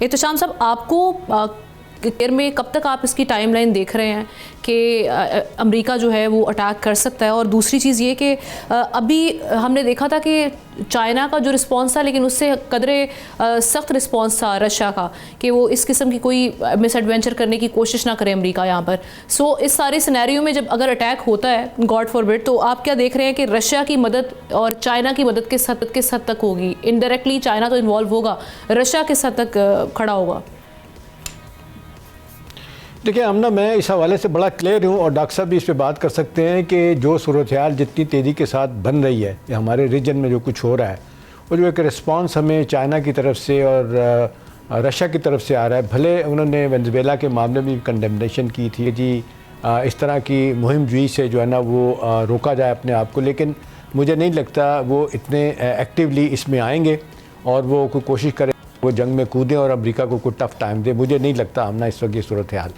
एहतशाम साहब, आपको केयर में कब तक आप इसकी टाइमलाइन देख रहे हैं कि अमेरिका जो है वो अटैक कर सकता है? और दूसरी चीज़ ये कि अभी हमने देखा था कि चाइना का जो रिस्पांस था, लेकिन उससे कदरे सख्त रिस्पांस था रशिया का, कि वो इस किस्म की कोई मिस एडवेंचर करने की कोशिश ना करे अमेरिका यहाँ पर। सो इस सारे सिनेरियो में जब अगर अटैक होता है, गॉड फॉरबिड, तो आप क्या देख रहे हैं कि रशिया की मदद और चाइना की मदद किस हद तक होगी? इनडायरेक्टली चाइना तो इन्वॉल्व होगा, रशिया किस हद तक खड़ा होगा? देखिए आमना, मैं इस हवाले से बड़ा क्लियर हूँ और डॉक्टर साहब भी इस पर बात कर सकते हैं कि जो सूरत हाल जितनी तेज़ी के साथ बन रही है या हमारे रीजन में जो कुछ हो रहा है, वो जो एक रिस्पांस हमें चाइना की तरफ से और रशिया की तरफ से आ रहा है। भले उन्होंने वेनेजुएला के मामले में भी कंडेमनेशन की थी जी इस तरह की मुहिम जुई से जो है ना वो रोका जाए अपने आप को, लेकिन मुझे नहीं लगता वो इतने एक्टिवली इसमें आएंगे और वो कोई कोशिश करें वो जंग में कूदें और अमेरिका को कोई टफ टाइम दे। मुझे नहीं लगता आमना इस वक्त ये सूरत हाल।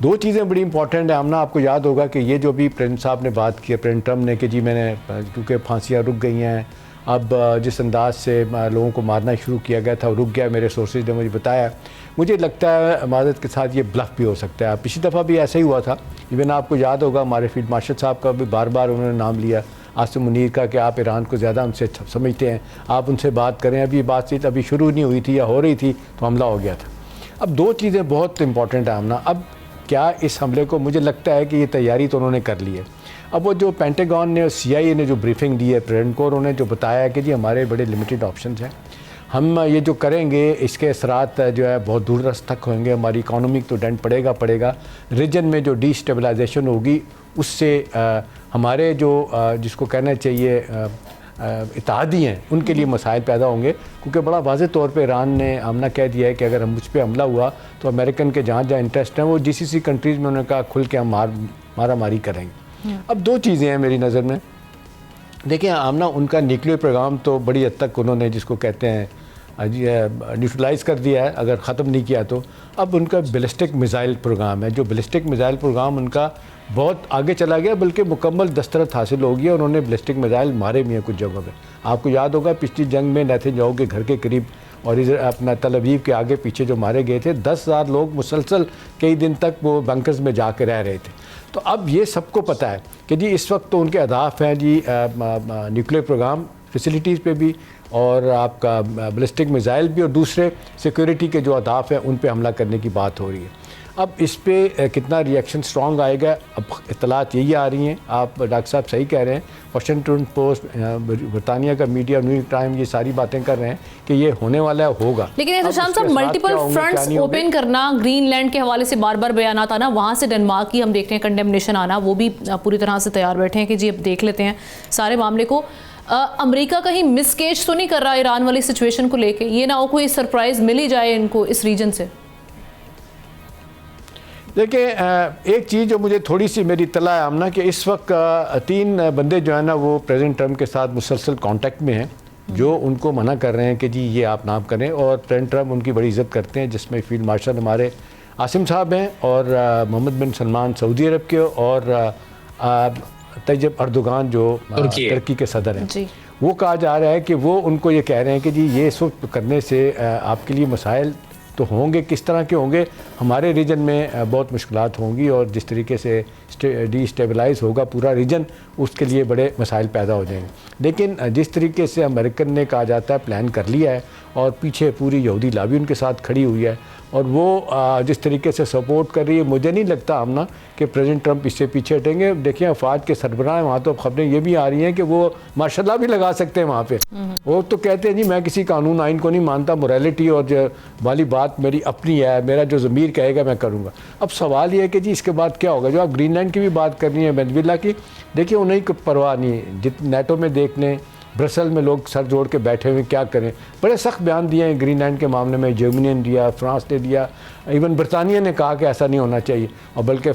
दो चीज़ें बड़ी इंपॉर्टेंट है आमना, आपको याद होगा कि ये जो भी प्रेसिडेंट साहब ने बात की है, प्रेसिडेंट ट्रम्प ने, कि जी मैंने क्योंकि फांसियाँ रुक गई हैं, अब जिस अंदाज से लोगों को मारना शुरू किया गया था वो रुक गया, मेरे सोर्सेज ने मुझे बताया। मुझे लगता है मादत के साथ ये ब्लफ भी हो सकता है। पिछली दफ़ा भी ऐसा ही हुआ था। इवन आपको याद होगा हमारे फील्ड मार्शल साहब का भी बार बार उन्होंने नाम लिया, आसिम मुनीर का, कि आप ईरान को ज़्यादा हमसे समझते हैं, आप उनसे बात करें। अभी बातचीत अभी शुरू नहीं हुई थी या हो रही थी तो हमला हो गया था। अब दो चीज़ें बहुत इंपॉर्टेंट है आमना। अब क्या इस हमले को, मुझे लगता है कि ये तैयारी तो उन्होंने कर ली है। अब वो जो पेंटागन ने और CIA ने जो ब्रीफिंग दी है प्रेसिडेंट को, उन्होंने जो बताया है कि जी हमारे बड़े लिमिटेड ऑप्शंस हैं, हम ये जो करेंगे इसके असरात जो है बहुत दूर रस तक होंगे, हमारी इकॉनमी तो डेंट पड़ेगा। रीजन में जो डिस्टेबलाइजेशन होगी उससे हमारे जो जिसको कहना चाहिए इत्तेहादी हैं उनके लिए मसाइल पैदा होंगे, क्योंकि बड़ा वाज़ेह तौर पे ईरान ने हमने कह दिया है कि अगर हम मुझ पर हमला हुआ तो अमेरिकन के जहाँ इंटरेस्ट हैं वो GCC कंट्रीज़ में उन्होंने कहा खुल के हम मारा मारी करेंगे। अब दो चीज़ें हैं मेरी नज़र में। देखिए आमना, उनका न्यूक्लियर प्रोग्राम तो बड़ी हद तक उन्होंने जिसको कहते हैं न्यूट्रलाइज़ कर दिया है, अगर ख़त्म नहीं किया तो। अब उनका बैलिस्टिक मिसाइल प्रोग्राम है, जो बैलिस्टिक मिसाइल प्रोग्राम उनका बहुत आगे चला गया, बल्कि मुकम्मल दस्तरत हासिल हो गई। उन्होंने बैलिस्टिक मिसाइल मारे भी हैं कुछ जगहों पे। आपको याद होगा पिछली जंग में नेतन्याहू के घर के करीब और इधर अपना तल अवीव के आगे पीछे जो मारे गए थे, 10,000 लोग मुसलसल कई दिन तक वो बंकर्स में जा रह रहे थे। तो अब ये सबको पता है कि जी इस वक्त तो उनके अहदाफ हैं जी न्यूक्लियर प्रोग्राम फैसिलिटीज़ पे भी और आपका बैलिस्टिक मिसाइल भी, और दूसरे सिक्योरिटी के जो अहदाफ हैं उन पे हमला करने की बात हो रही है। अब इस पे कितना रिएक्शन स्ट्रॉन्ग आएगा, अब इत्तलात यही आ रही हैं। आप डॉक्टर साहब सही कह रहे हैं, वाशिंगटन पोस्ट, बरतानिया का मीडिया, न्यूयॉर्क टाइम ये सारी बातें कर रहे हैं कि ये होने वाला होगा। लेकिन एहतशाम साहब, मल्टीपल फ्रंट्स ओपन करना, ग्रीनलैंड के हवाले से बार बार बयान आना, वहाँ से डेनमार्क की हम देखते हैं कंडेमनेशन आना, वो भी पूरी तरह से तैयार बैठे हैं कि जी अब देख लेते हैं सारे मामले को। अमेरिका कहीं मिसकेज तो नहीं कर रहा ईरान वाली सिचुएशन को लेके? ये ना हो कोई सरप्राइज मिल ही जाए इनको इस रीजन से। देखिए एक चीज़ जो मुझे थोड़ी सी मेरी इत्तला है आमना, कि इस वक्त 3 बंदे जो है ना वो प्रेसिडेंट ट्रम्प के साथ मुसलसल कांटेक्ट में हैं, जो उनको मना कर रहे हैं कि जी ये आप ना करें, और प्रेसिडेंट ट्रम्प उनकी बड़ी इज़्ज़त करते हैं, जिसमें फील्ड मार्शल हमारे आसिम साहब हैं और मोहम्मद बिन सलमान सऊदी अरब के, और तैयब अर्दोगान जो तुर्की के सदर हैं। वो कहा जा रहा है कि वो उनको ये कह रहे हैं कि जी ये सब करने से आपके लिए मसाइल तो होंगे, किस तरह के होंगे, हमारे रीजन में बहुत मुश्किलात होंगी और जिस तरीके से डिस्टेबलाइज होगा पूरा रीजन, उसके लिए बड़े मसाइल पैदा हो जाएंगे। लेकिन जिस तरीके से अमेरिकन ने कहा जाता है प्लान कर लिया है और पीछे पूरी यहूदी लाबी उनके साथ खड़ी हुई है और वो जिस तरीके से सपोर्ट कर रही है, मुझे नहीं लगता आमना कि प्रेसिडेंट ट्रम्प इससे पीछे हटेंगे। देखिए अफवाज के सरबराह हैं वहाँ, तो खबरें ये भी आ रही हैं कि वो माशाल्लाह भी लगा सकते हैं वहाँ पे। वो तो कहते हैं जी मैं किसी कानून आइन को नहीं मानता, मोरालिटी और जो वाली बात मेरी अपनी है, मेरा जो ज़मीर कहेगा मैं करूँगा। अब सवाल ये है कि जी इसके बाद क्या होगा। जो आप ग्रीनलैंड की भी बात कर रही हैं, वेनेजुएला की, देखिए उन्हें की परवाह नहीं है। जितने नेटो में देख लें, ब्रसल में लोग सर जोड़ के बैठे हुए, क्या करें। बड़े सख्त बयान दिए हैं ग्रीनलैंड के मामले में, जर्मनी ने दिया, फ्रांस ने दिया, इवन बरतानिया ने कहा कि ऐसा नहीं होना चाहिए, और बल्कि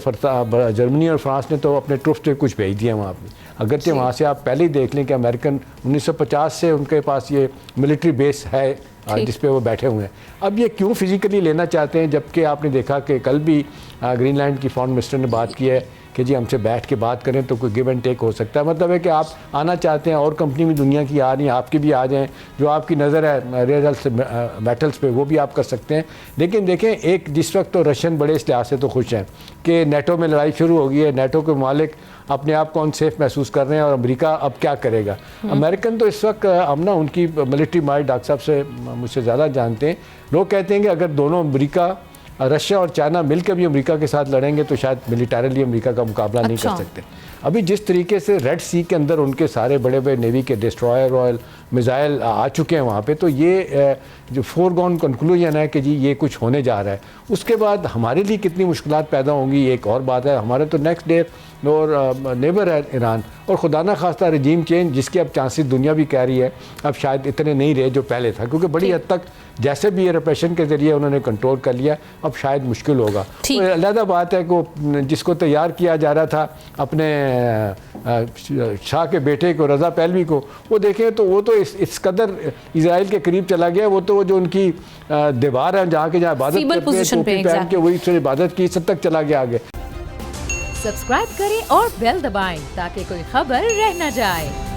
जर्मनी और फ्रांस ने तो अपने ट्रुप्स पे कुछ भेज दिए वहाँ पर। अगरचे वहाँ से आप पहले ही देख लें कि अमेरिकन 1950 से उनके पास ये मिलिट्री बेस है जिस पे वो बैठे हुए हैं। अब ये क्यों फिजिकली लेना चाहते हैं, जबकि आपने देखा कि कल भी ग्रीनलैंड की फॉरेन मिनिस्टर ने बात की है कि जी हमसे बैठ के बात करें तो कोई गिव एंड टेक हो सकता है। मतलब है कि आप आना चाहते हैं और कंपनी भी दुनिया की आ रही हैं, आपकी भी आ जाएं, जो आपकी नज़र है रेयर अर्थ मेटल्स पे वो भी आप कर सकते हैं। लेकिन देखें एक जिस वक्त तो रशियन बड़े इस लिहाज से तो खुश हैं कि नेटो में लड़ाई शुरू हो गई है, नेटो के मालिक अपने आप को अनसेफ महसूस कर रहे हैं और अमेरिका अब क्या करेगा। अमेरिकन तो इस वक्त हम ना उनकी मिलिट्री माइंड डॉक्टर साहब से मुझसे ज़्यादा जानते हैं। लोग कहते हैं कि अगर दोनों अमेरिका, रशिया और चाइना मिलकर भी अमेरिका के साथ लड़ेंगे तो शायद मिलिटरली अमेरिका का मुकाबला नहीं कर सकते। अभी जिस तरीके से रेड सी के अंदर उनके सारे बड़े बड़े नेवी के डिस्ट्रॉयर और मिसाइल आ चुके हैं वहाँ पे, तो ये जो फोरगॉन कंक्लूजन है कि जी ये कुछ होने जा रहा है। उसके बाद हमारे लिए कितनी मुश्किलात पैदा होंगी एक और बात है। हमारे तो नेक्स्ट डे और नेबर है ईरान, और खुदा ना खास्ता रजीम चेंज जिसके अब चांसेस दुनिया भी कह रही है अब शायद इतने नहीं रहे जो पहले था, क्योंकि बड़ी हद तक जैसे भी ये रिप्रेशन के ज़रिए उन्होंने कंट्रोल कर लिया, अब शायद मुश्किल होगा। तो अलहदा बात है कि जिसको तैयार किया जा रहा था अपने शाह के बेटे को, रज़ा पहलवी को, वो देखें तो वो तो इस कदर इजराइल के करीब चला गया। वो तो जो उनकी दीवार है जहाँ के जहाँ इबादत करते हैं, टोपी पहन के वही से इबादत की, सब तक चला गया आगे। सब्सक्राइब करें और बेल दबाएं ताकि कोई खबर रह न जाए।